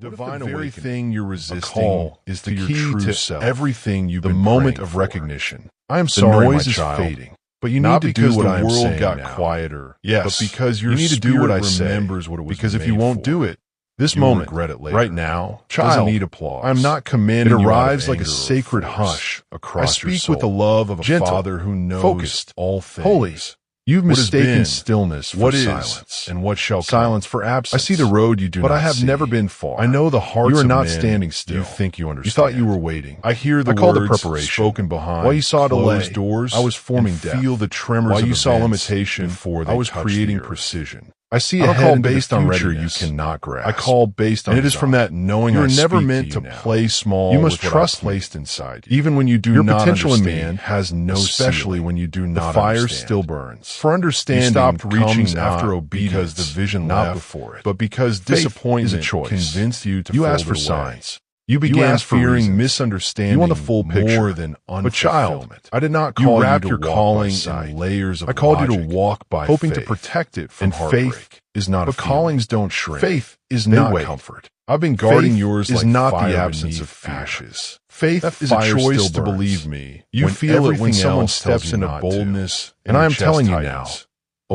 Divine the very thing you're resisting is the key to self. Everything you've been moment of recognition. I am sorry, my child, fading, but you need to do what I am saying. The world got quieter, yes, but because you need to do what I say. Remembers what it was. Because if you won't do it, this moment, regret it later. Right now, doesn't need applause. I'm not commanding. It arrives like a sacred hush across your soul. I speak with the love of a Father who knows focused, all things. Holy. You've mistaken stillness for silence, and what shall silence for absence. I see the road you do not see, but I have never been far. I know the hearts you are not standing still. You think you understand. You thought you were waiting. I hear the words preparation spoken behind. While you saw closed doors, I was forming depth. Feel the tremors. While you saw limitation, I was creating precision. I see a head based on readiness you cannot grasp. I call based on and it is from that knowing you're never meant to play small. You must trust placed inside you. Even when you do not understand. Your potential in man has no especially when you do not. The fire still burns. For understanding, you stopped reaching after obedience because the vision not before it, but because disappointment is a choice. Convinced you to. You asked for signs. You began fearing misunderstanding. You want the full picture more than unfulfillment. But child, I did not call you to your calling in layers of I called logic, you to walk by hoping faith, to protect it from heartbreak. Faith is not but a callings don't shrink. Faith is not comfort. I've been guarding yours is like not the absence of ashes. Faith is a choice to believe me. You feel it when someone steps into boldness, and I am telling you now.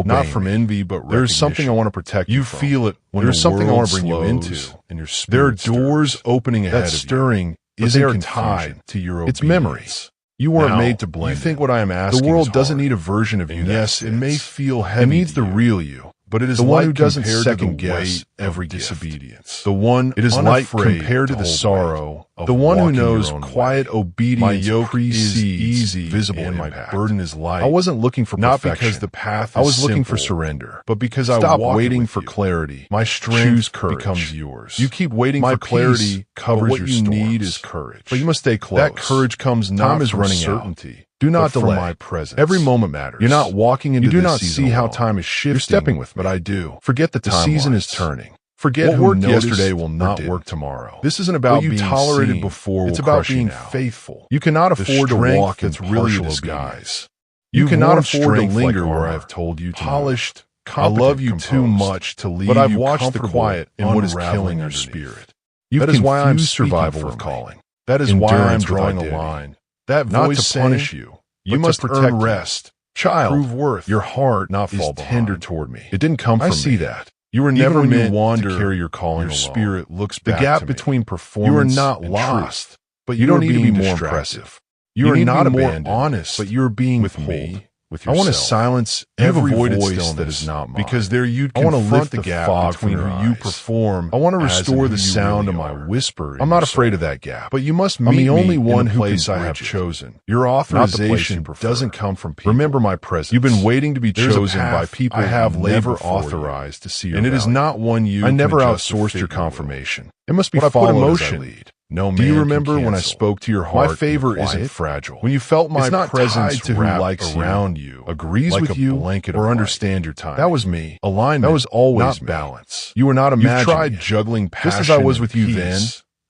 Not from envy, but there's something I want to protect you from. You feel it when there's something I want to bring you into, and your spirit there are doors opening ahead of you. That stirring isn't tied to your obedience. It's memories. You weren't made to blend. You think what I am asking. The world doesn't need a version of you. Yes, it may feel heavy. It needs the real you. But it is the one who doesn't second guess every disobedience. The one it is like compared to the sorrow of the one who knows quiet obedience. My yoke is easy, visible, and my burden is light. I wasn't looking for perfection. Not because the path is I was looking for surrender, but because I stopped waiting for clarity. My strength becomes yours. You keep waiting for clarity, covers your storms. What you need is courage. But you must stay close. That courage comes not from certainty. Do not delay. My presence. Every moment matters. You're not walking into this season. You do not see how time is shifting. You're stepping with me. But I do. Forget the season is turning. Forget what worked yesterday will not work tomorrow. This isn't about being tolerated before. It's about being faithful. You cannot afford to walk in really disguise. You cannot afford to linger where I've told you to. Polished, I love you too much to leave. But I've watched the quiet and what is killing your spirit. That is why I'm survival with calling. That is why I'm drawing a line. That voice not to punish you. You must protect rest. Child, prove worth. Your heart not is tender toward me. It didn't come from me. I see that. You were never meant to carry your calling. Your spirit looks back. The gap between performance. You are not lost, but you don't need to be more impressive. You are not more honest, but you're being with me. With yourself. I want to silence every voice that is not mine. Because there you I want to lift the gap between who you perform. I want to restore the sound of my whisper. I'm not afraid of that gap. But you must meet me the only one who I have chosen. Your authorization doesn't come from people. Remember my presence. You've been waiting to be chosen by people I have never authorized to see your value. And it is not one you I never outsourced your confirmation. It must be followed as I lead. No man. Do you remember when I spoke to your heart? My favor isn't fragile. When you felt my presence to who likes around you, agrees like with you, blanket or understand your time. That was me. Alignment. That was always balance. You were not imagining. You tried juggling passion just as I was with you then.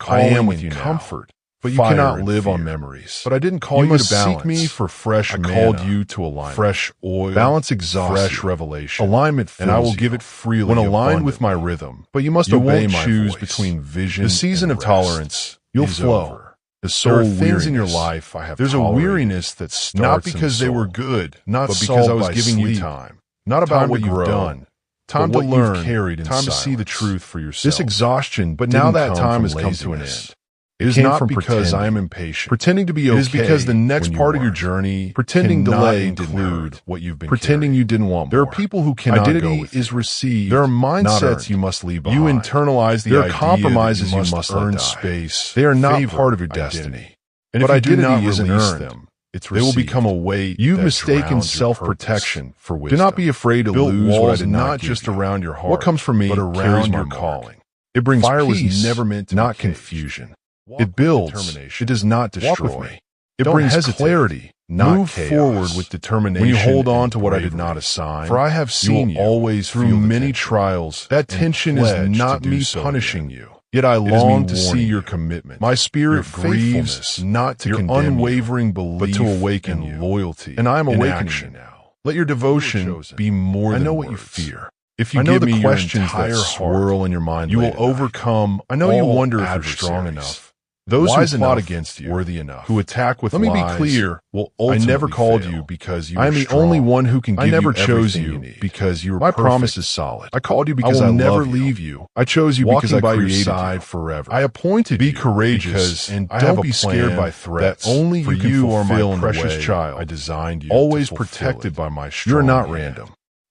I am with you now. Comfort. But you cannot live on memories. But I didn't call you to balance. Seek me for fresh manna. I called you to alignment. Fresh oil. Balance exhaustion. Fresh revelation. Alignment fills and I will give it freely when aligned with my rhythm. But you must obey my choose voice. Between vision the season of tolerance. You'll flow. Over. The soul there are things in your life I have There's a weariness that starts not because they were good, not but because I was giving you time. Not about what you've done. Time to learn. Time to see the truth for yourself. This exhaustion, but now that time has come to an end. It is not because I am impatient. Pretending to be okay. It is because the next part of your journey, pretending delay include what you've been pretending you didn't want more. There are people who cannot go with is received. There are mindsets you must leave behind. You internalize the idea. There are compromises you must earn space. They are not part of your destiny. And if you do not release them, they will become a weight. You've mistaken self-protection for wisdom. Do not be afraid to lose what I did not just around your heart. What comes from me, but around your calling. It brings fire was never meant to not confusion. It builds. It does not destroy. It brings clarity, not move chaos. Forward with determination. When you hold on to what I did not assign, for I have seen you always through many trials. That tension is not me punishing you. Yet I long to see your commitment. My spirit grieves not to condemn your unwavering belief, but to awaken loyalty. And I am awakening you now. Let your devotion be more than I know what you fear. If you give me the questions that swirl in your mind, you will overcome. I know you wonder if you're strong enough. Those who plot against you, worthy enough, who attack with lies. Let me be clear. I never called you because you were strong. I am the only one who can give you everything you need. I never chose you because you were perfect. My promise is solid. I called you because I will never leave you. I chose you because I created you. Side forever. I appointed you. Be courageous and don't be scared by threats. That only you are my precious child. I designed you. Always protected by my strong. You're not random.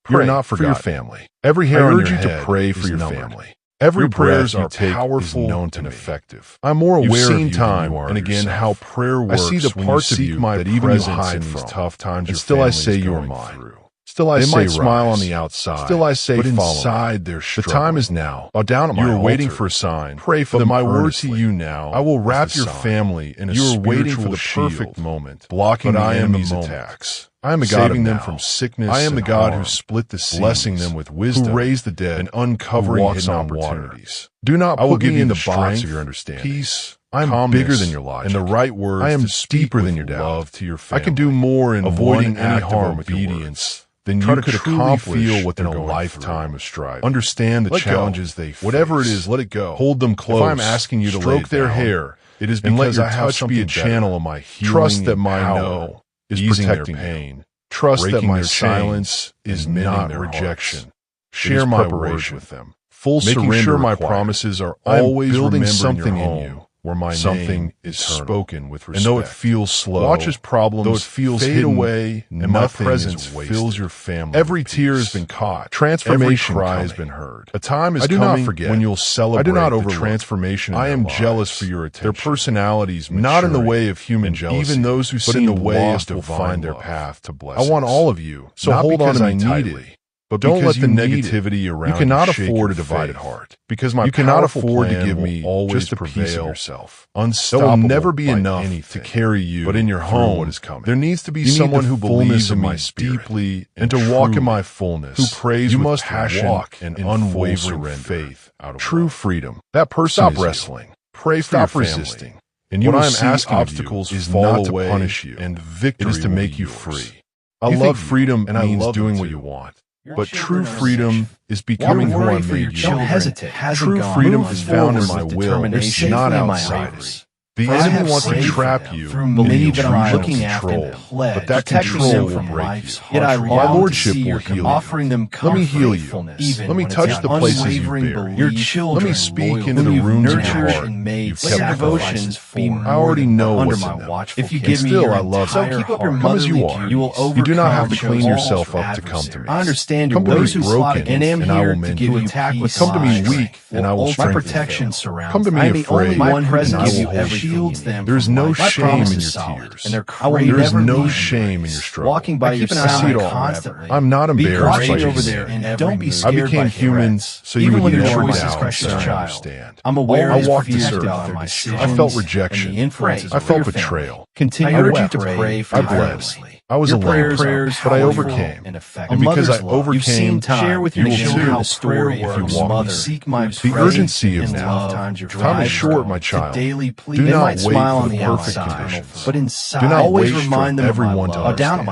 You're not forgotten. For your family. Every hair on your head to pray for your family. Every prayers are powerful and effective. I'm more aware of you time and again how prayer works. I see the parts of you that even you hide from. Tough times, and still I say you are mine. Still I say might smile on the outside. Still I say but inside they're struggling. The time is now. Bow down at my altar. You are waiting for a sign. Pray for them. My word to you now. I will wrap your family in a spiritual shield. You are waiting for the perfect moment, blocking the enemy's attacks. I am the God saving them from sickness. I am the God who split the seas, blessing them with wisdom, who raised the dead, and uncovering hidden opportunities. Do not put me in the box of your understanding. Peace. I am bigger than your logic, and the right words. I am deeper than your doubt. Love to your family. I can do more in avoiding any harm with obedience than you could accomplish what in a lifetime of strife. Understand the challenges they face. Whatever it is, let it go. Hold them close. If I'm asking you to stroke their hair, it is because I have to be a channel of my healing. Trust that my no is protecting their pain. Trust that my silence is not rejection. Share my words with them. Full surrender. Making sure my promises are always building something in you where my name is spoken with respect. And though it feels slow, watch as problems though it feels fade away, and my presence fills your family. Every tear has been caught. Transformation cry has been heard. A time is coming when you'll celebrate the transformation. I am jealous for your attention. Their personalities not in the way of human jealousy, even those who seem lost will find their path to blessings. I want all of you, so hold on to me tightly. But don't let the negativity around you cannot afford a divided heart. Because you cannot afford to give me just a piece of yourself. Unstoppable. There will never be enough to carry you. But in your home, what is coming. There needs to be someone who believes in me deeply and to walk in my fullness. Who prays with passion and unwavering faith out of true freedom. That person stop wrestling. Pray for your family. Resisting. And what I am asking obstacles is not to punish you, and victory is to make you free. I love freedom and means doing what you want. But true freedom is becoming who I made you. Don't hesitate. True freedom is found in my will, not outside it. The enemy wants to trap you, believe that I'm looking after them, but that control will break you. Yet my lordship will heal you. Let me heal you. Let me touch the places you bear. Your children, let me speak into the rooms of your heart. You've kept devotions for. I already know what's in them. If you give me your entire heart, come as you are. You do not have to clean yourself up to come to me. I understand your ways are broken, and I will mend you. Come to me weak, and I will strengthen you. My protection surrounds. Come to me afraid, and I will hold you. There's no shame in your tears. And there's no shame in your struggle. Walking by your side constantly. I'm not embarrassed by over there, and don't be scared. I became human, so you would never doubt and understand. I'm aware I walked this earth. I felt rejection. I felt betrayal. I urge you to pray for tirelessly. I was alone, but I overcame. And because I overcame, share with your children the story if you want. The urgency of now. Time is short, my child. Do not wait for the perfect conditions. But inside, do not wait for everyone to understand.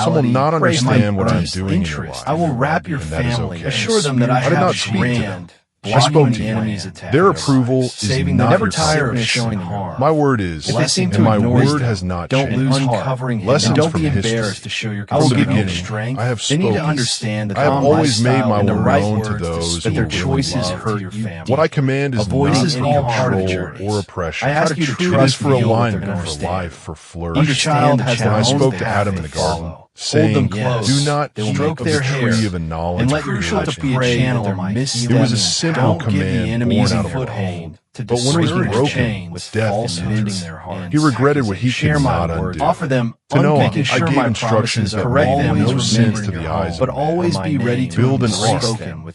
Some will not understand what I'm doing in your life. I will wrap your family. Assure them that I did not speak to them. I spoke to you. Their approval is not your tire of showing harm. My word is, and my word has not changed. Don't lose heart. Lessons from history. I will give you strength. I have spoken. They need to understand that I have always made my will known to those who their choices hurt your family. What I command is not control or oppression. I ask you to trust for alignment, for life, for flourishing. Each child has their own path. I spoke to Adam in the garden, saying, do not stroke their hair of the knowledge and let your children be a channel of my mission. It was a simple command born out of foothold. But when it was broken with death and injury, he regretted what he could not undo. Offer them to Noah, I gave instructions that correct them no sins to the eyes, but always be ready to build an ark.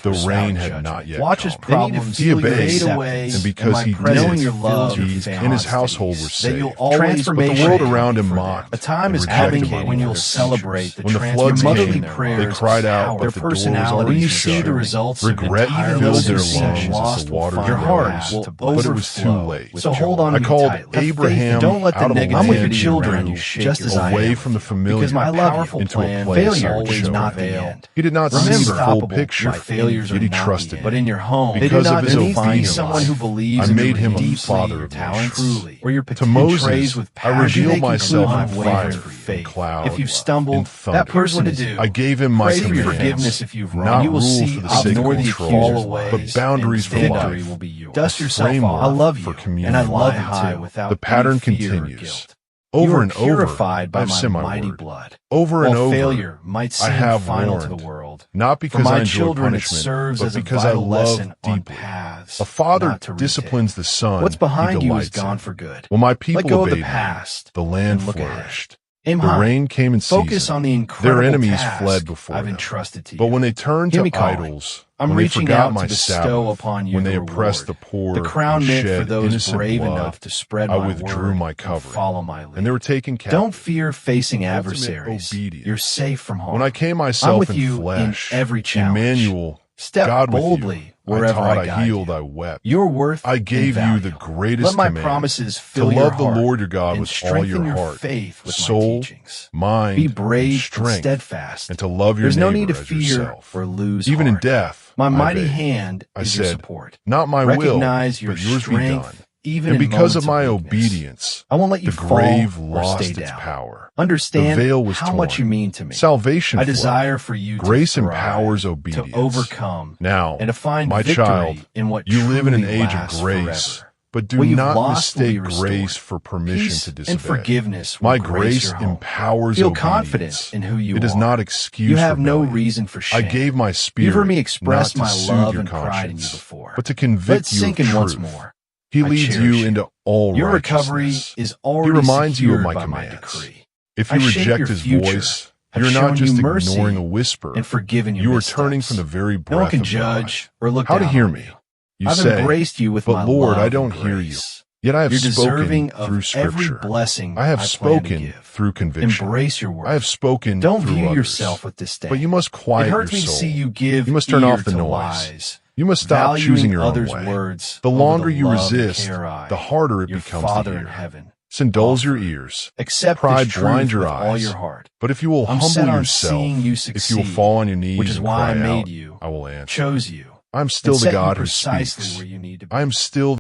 The rain had not yet come. He obeyed, and because he did, he and his household were saved. But the world around him mocked. A time is coming when you'll celebrate the floods came. They cried out, but the doors already shut. Regret filled their lungs as the water. Your heart will but it was too late. So hold on I to me called tightly. Abraham Don't let the out of negativity land I'm with your children, and just as I away am from the familiar because my powerful into plan, a place failure I would is show not him. the end. He did not see Remember, the full picture, your failures yet are he not trusted the me. end. But in your home, Because they do of not his need obedience, someone who believes I in made him a deeply father your of talents, nations. where your To potential Moses, praise with I passion, revealed they myself in conclude fire, unwavering in faith. cloud, If you've stumbled, in thunder. that person to do. I gave him my Pray for commands, forgiveness if you've wronged. not You will rule see for the sake of ignore the control, accuser's lies, but boundaries for and life. victory will be yours. Dust A yourself framework off. I love for you, communion. and I love you high without The pattern any fear or continues. guilt. Over You are and over, purified by I've said my my mighty word. blood. Over and While over, failure might seem I have final to warned, the world, not for because my I enjoy children it punishment, serves but as a because I vital love lesson on deeply. paths A father not to retake. disciplines the son What's behind he you is delights gone in. for good. When my Let people go of the obeyed me, past the land and look ahead. flourished. Aim The high. rain came in Focus season. on the incredible Their enemies task fled before I've them. entrusted to you. But when they turned Hear to me calling. idols, I'm when they reaching forgot out my to bestow Sabbath, upon you when they the oppressed the reward, poor the crown and meant for shed those innocent brave blood, enough to spread I my withdrew word my and covering, follow my lead. and they were taken captive. Don't fear facing Ultimate adversaries. obedience. You're safe from harm. When I came I'm myself with in you flesh, in every challenge. Emmanuel, Step God with you, boldly wherever I taught, I I guide healed, you. I wept. Your worth I gave and you the value. greatest Let my command, promises to fill your love the heart Lord your God and with all strengthen your heart, faith with soul, my teachings. mind, Be brave and strength, and steadfast. and to love your There's no neighbor need to as fear yourself. or lose Even heart. in death, My I mighty obeyed. hand I is your said, support. not my Recognize will, your but yours be strength, done. even And in because of moments my weakness. obedience, I won't let you the fall grave or lost stay its down. power. Understand The veil was how torn. much you mean to me. Salvation I flowed. desire for you Grace to thrive, empowers obedience. to overcome, Now, and to find my victory child, in what you live in an truly age of lasts grace, forever. but do What you've not lost will be mistake restored. grace for permission Peace to and disobey. forgiveness will My grace grace your home. empowers Feel obedience. confident in who you It does are. not excuse You have no rebellion. reason for shame. I gave my spirit You've heard me express not my to soothe love your and pride in you conscience, before. but to Let it convict you of sink in truth. once more. He I leads cherish you into all Your recovery righteousness. is He already reminds you of secured my by my commands. decree. If I you shape reject your his future, voice, have you're not shown just you mercy ignoring a whisper. and forgiven your You are missteps. turning from the very breath No one can of judge God. or look How down to hear on me? you. You I've say, embraced you with but my Lord, love I don't and hear you. grace. Yet I have You're spoken deserving through of every Scripture. blessing I have plan to spoken give. through conviction. Embrace your worth. I have spoken Don't through view others. yourself with disdain. But you must quiet It your hurts me to soul. see you give You must turn ear off the to noise. lies, You must stop valuing choosing your own others' way. words The over longer the you love and resist, care I, the harder it your becomes Father to in hear. heaven, Sin dulls your offer. ears. Accept Pride this blinds truth your with all eyes. your heart. But if you will I'm humble set on yourself, seeing you if you will succeed, fall on your knees which is and why cry I made out, you, I will answer. chose you, I am still and the set you God who precisely speaks. where you need to be. I am still